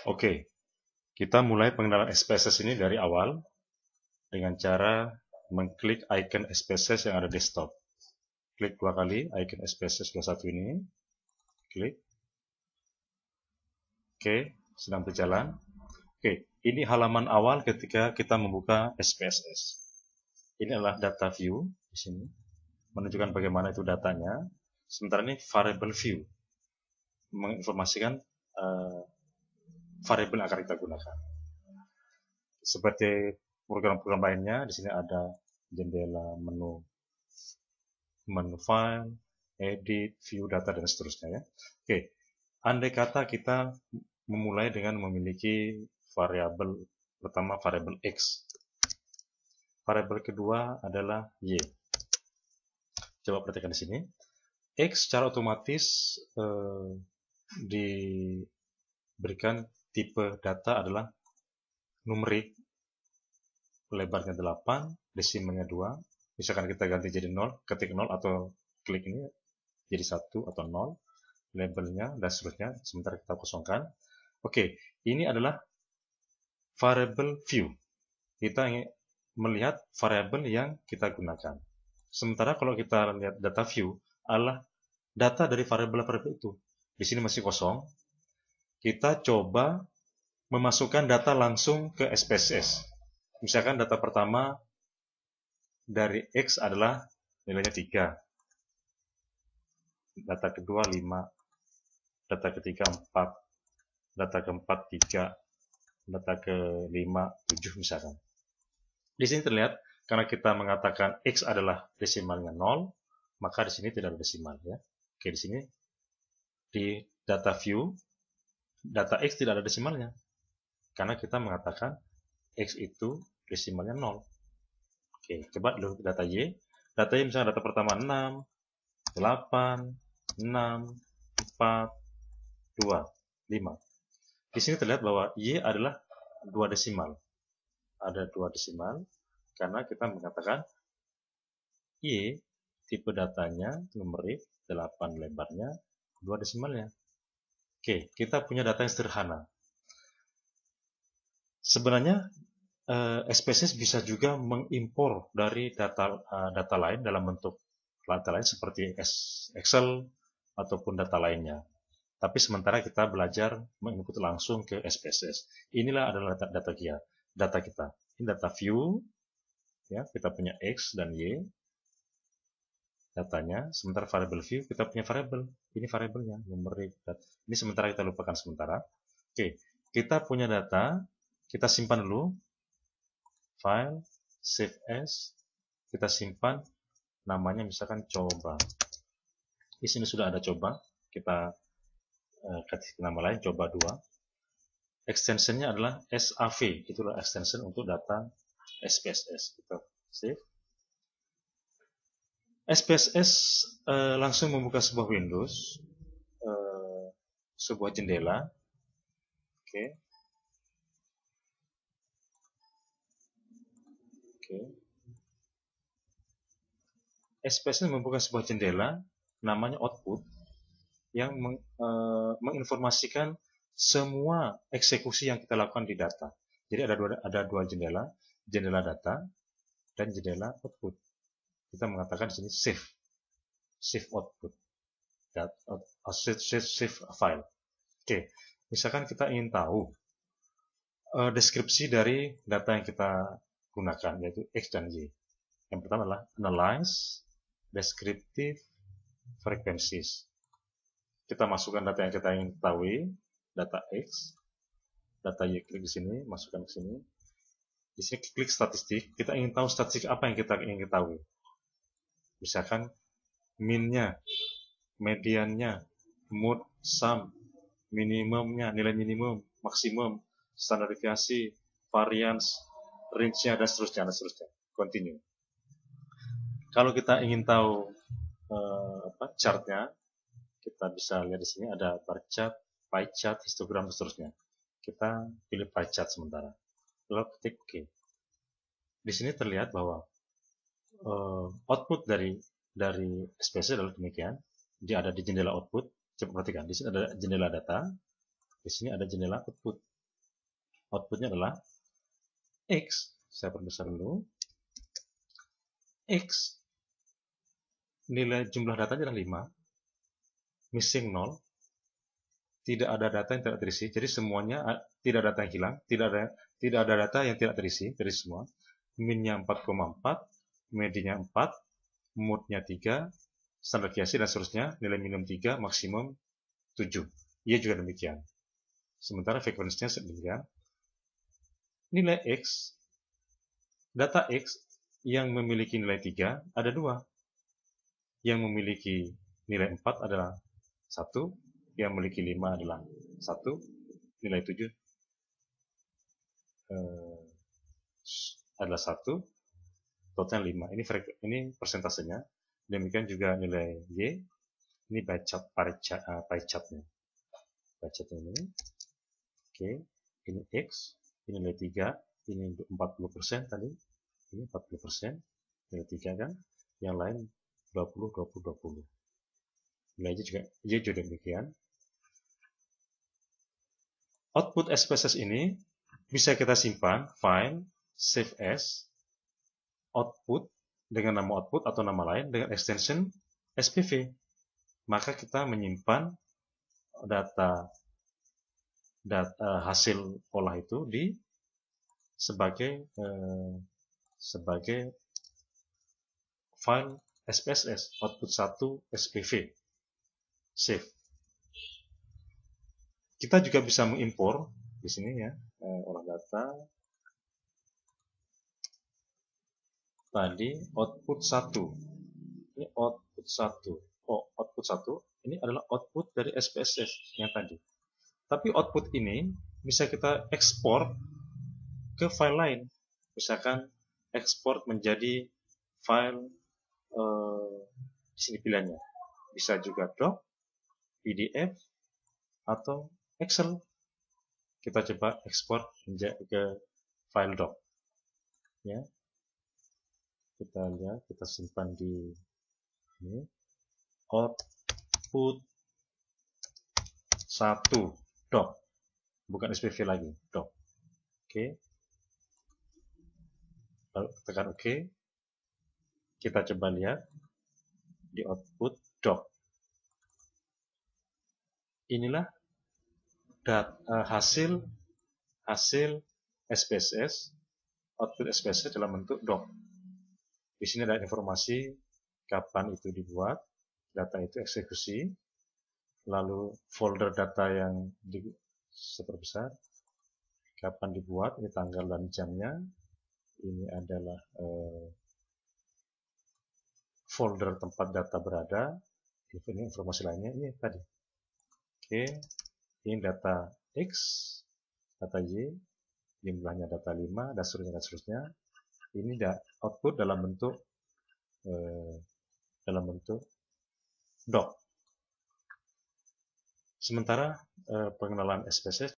Oke, kita mulai pengenalan SPSS ini dari awal dengan cara mengklik icon SPSS yang ada di desktop. Klik dua kali icon SPSS 21 ini. Klik. Oke, sedang berjalan. Oke, ini halaman awal ketika kita membuka SPSS. Ini adalah data view di sini, menunjukkan bagaimana itu datanya. Sementara ini variable view, menginformasikan variabel yang akan kita gunakan. Seperti program-program lainnya, di sini ada jendela menu file, edit, view data, dan seterusnya ya. Oke, andai kata kita memulai dengan memiliki variabel pertama variabel X. Variabel kedua adalah Y. Coba perhatikan di sini. X secara otomatis diberikan tipe data adalah numerik, lebarnya 8, desimalnya 2. Misalkan kita ganti jadi 0, ketik 0 atau klik ini jadi 1 atau 0, labelnya dan seterusnya, sementara kita kosongkan. Oke, ini adalah variable view. Kita ingin melihat variabel yang kita gunakan. Sementara kalau kita lihat data view adalah data dari variabel itu. Di sini masih kosong. Kita coba memasukkan data langsung ke SPSS. Misalkan data pertama dari X adalah nilainya 3. Data kedua 5. Data ketiga 4. Data keempat 3. Data kelima 7 misalkan. Di sini terlihat karena kita mengatakan X adalah desimalnya 0, maka di sini tidak ada desimal ya. Oke, di sini di data view data X tidak ada desimalnya. Karena kita mengatakan X itu desimalnya 0. Oke, coba dulu data Y. Data Y misalnya data pertama 6, 8, 6, 4, 2, 5. Di sini terlihat bahwa Y adalah 2 desimal. Ada 2 desimal karena kita mengatakan Y tipe datanya numerik, 8 lebarnya, 2 desimalnya. Oke, kita punya data yang sederhana. Sebenarnya SPSS bisa juga mengimpor dari data lain dalam bentuk data lain seperti Excel ataupun data lainnya. Tapi sementara kita belajar menginput langsung ke SPSS. Inilah adalah data kita. Ini data view, ya kita punya X dan Y datanya. Sementara variable view kita punya variable. Ini variabelnya, numerik. Ini sementara kita lupakan sementara. Oke, kita punya data. Kita simpan dulu. File, save as, kita simpan, namanya misalkan coba. Di sini sudah ada coba, kita kasih nama lain coba 2. Extensionnya adalah SAV, itulah extension untuk data SPSS. Kita save. SPSS langsung membuka sebuah Windows, sebuah jendela. Oke. SPSS membuka sebuah jendela namanya output yang menginformasikan semua eksekusi yang kita lakukan di data. Jadi ada dua jendela, jendela data dan jendela output. Kita mengatakan di sini save output, save file. Oke, misalkan kita ingin tahu deskripsi dari data yang kita gunakan, yaitu X dan Y. Yang pertama adalah analyze descriptive frequencies. Kita masukkan data yang kita ingin ketahui, data X, data Y, klik di sini, masukkan ke sini. Di sini klik statistik, kita ingin tahu statistik apa yang kita ingin ketahui. Misalkan min-nya, mediannya, mode, sum, minimumnya, nilai minimum, maksimum, standar deviasi, variance, range-nya, dan seterusnya, Continue. Kalau kita ingin tahu chart-nya, kita bisa lihat di sini ada bar chart, pie chart, histogram, dan seterusnya. Kita pilih pie chart sementara. Lalu ketik OK. Di sini terlihat bahwa output dari SPSS adalah demikian. Dia ada di jendela output. Coba perhatikan, di sini ada jendela data, di sini ada jendela output. outputnya adalah X. Saya perbesar dulu. X, nilai jumlah datanya adalah 5, missing 0, tidak ada data yang tidak terisi, jadi semuanya tidak ada data yang hilang, tidak ada data yang tidak terisi, dari semua. Minnya 4,4, medianya 4, mode-nya 3, standar deviasi dan seterusnya, nilai minimum 3, maksimum 7. Ia juga demikian. Sementara frekuensinya sedemikian. Nilai X, data X yang memiliki nilai 3 ada 2. Yang memiliki nilai 4 adalah 1, yang memiliki 5 adalah 1, nilai 7 adalah 1, total 5. Ini persentasenya. Demikian juga nilai Y, ini pie chart-nya. Pie chart ini. Oke, ini X, ini nilai 3, ini 40% tadi. Ini 40%, nilai 3 kan. Yang lain 20, 20, 20. Nilai Y juga demikian. Output SPSS ini bisa kita simpan, file, save as, output, dengan nama output atau nama lain, dengan extension SPV. Maka kita menyimpan data hasil olah itu sebagai file SPSS, output 1 SPV, save. Kita juga bisa mengimpor di sini ya, olah data tadi output 1. Ini output 1. Oh, output 1 ini adalah output dari SPSS yang tadi. Tapi output ini bisa kita ekspor ke file lain. Misalkan ekspor menjadi file di sini pilihannya. Bisa juga doc, PDF, atau Excel. Kita coba ekspor ke file doc. Ya. Kita lihat, kita simpan di ini. Output 1 doc. Bukan SPV lagi, doc. Oke. Lalu tekan OK. Kita coba lihat di output doc. Inilah hasil SPSS, output SPSS dalam bentuk doc. Di sini ada informasi kapan itu dibuat, data itu eksekusi, lalu folder data yang seperbesar, kapan dibuat, ini tanggal dan jamnya, ini adalah folder tempat data berada, ini informasi lainnya, ini tadi. Oke, ini data X, data Y, jumlahnya data 5, dan seterusnya. Ini output dalam bentuk doc. Sementara pengenalan SPSS